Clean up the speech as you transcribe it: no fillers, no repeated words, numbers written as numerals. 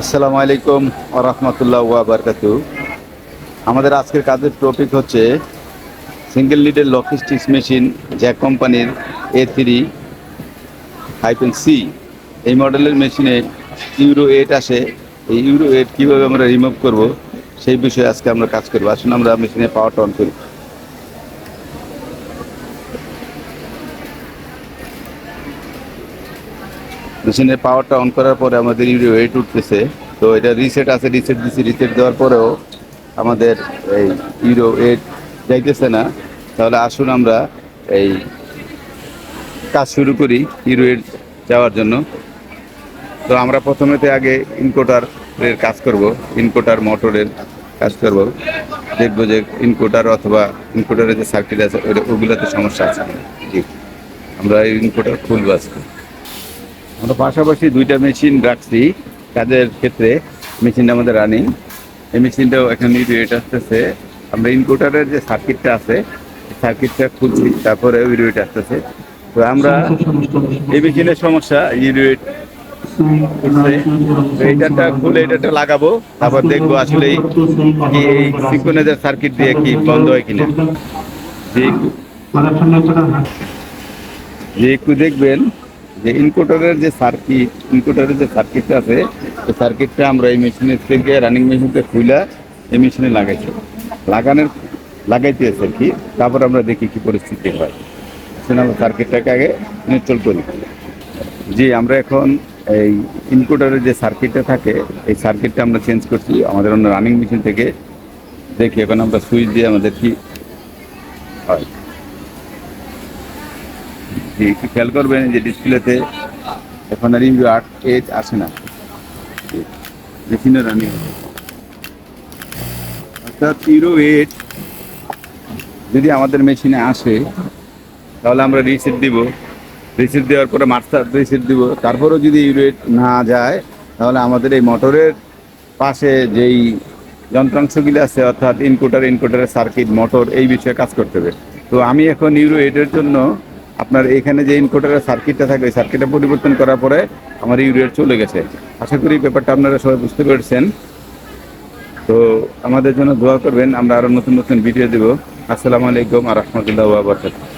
আসসালামু আলাইকুম ওয়া রাহমাতুল্লাহি ওয়া বারাকাতুহু। আমাদের আজকের কাজের টপিক হচ্ছে সিঙ্গেল লিডের লজিস্টিক্স মেশিন জ্যাক কোম্পানির A3-C। এই মডেলের মেশিনে ইউরো 8 আসে। এই ইউরো 8 কীভাবে আমরা রিমুভ করব সেই বিষয়ে আজকে আমরা কাজ করব। আসুন আমরা মেশিনে পাওয়ারটা অন করি। মেশিনের পাওয়ারটা অন করার পরে আমাদের ইউরো 8 উঠতেছে। তো এটা রিসেট আছে, রিসেট দিচ্ছি। রিসেট দেওয়ার পরেও আমাদের এই ইউরো 8 যাইতেছে না। তাহলে আসুন আমরা এই কাজ শুরু করি ইউরো 8 যাওয়ার জন্য। তো আমরা প্রথমেতে আগে ইনকোটারের কাজ করব, ইনকোটার মোটরের কাজ করব। দেখবো যে ইনকোটার অথবা ইনকোটারের যে সার্কিট আছে ওগুলোতে সমস্যা আছে। ঠিক, আমরা ইনকোটার খুলব আজকে। আমরা পাশাপাশি দুইটা মেশিন রাখছি কাজের ক্ষেত্রে। মেশিনটা আমাদের রানিং। এই মেশিনটাও এখন ইউরো 8 আসতেছে। আমরা ইনকোটারের যে সার্কিটটা আছে সার্কিটটা খুলছি, তারপরে ইউরো 8 আসতেছে। তো আমরা এই মেশিনের সমস্যা ইউরো 8 এইটাটা খুলে এটাটা লাগাবো, তারপর দেখবো আসলে কি এই সিঙ্ক্রোনাইজার সার্কিট দিয়ে কি বন্ধ হয় কিনা। যে একটু দেখবেন যে ইনকোটারের যে সার্কিটটা আছে এই সার্কিটটা আমরা এই মেশিনের থেকে রানিং মেশিনটা খুলে এই মেশিনে লাগাইতেছে আর কি। তারপর আমরা দেখি কি পরিস্থিতি হয়। আমরা সার্কিটটাকে আগে ইনস্টল করি। জি, আমরা এখন এই ইনকোটারের যে সার্কিটটা থাকে এই সার্কিটটা আমরা চেঞ্জ করছি আমাদের অন্য রানিং মেশিন থেকে। দেখি এখন আমরা সুইচ দিয়ে আমাদের কি হয়। জি, একটু খেয়াল করবেন যে ডিসপ্লেতে এখন আর ইউরো 8 আসে না, মেশিনে রানিং। অর্থাৎ ইউরো 8 যদি আমাদের মেশিনে আসে তাহলে আমরা রিসেট দিব। রিসেট দেওয়ার পরে মাস্টার রিসেট দিব। তারপরেও যদি ইউরো 8 না যায় তাহলে আমাদের এই মোটরের পাশে যেই যন্ত্রাংশগুলি আছে অর্থাৎ ইনকোটারের সার্কিট, মোটর, এই বিষয়ে কাজ করতে হবে। তো আমি এখন ইউরো 8 জন্য আপনার এখানে যে ইনকোটারের সার্কিটটা থাকে ওই সার্কিটটা পরিবর্তন করার পরে আমার ইউরো 8 চলে গেছে। আশা করি ব্যাপারটা আপনারা সবাই বুঝতে পেরেছেন। তো আমাদের জন্য দোয়া করবেন, আমরা আরও নতুন নতুন ভিডিও দেবো। আসসালামু আলাইকুম ওয়া রাহমাতুল্লাহি ওয়া বারাকাতুহু।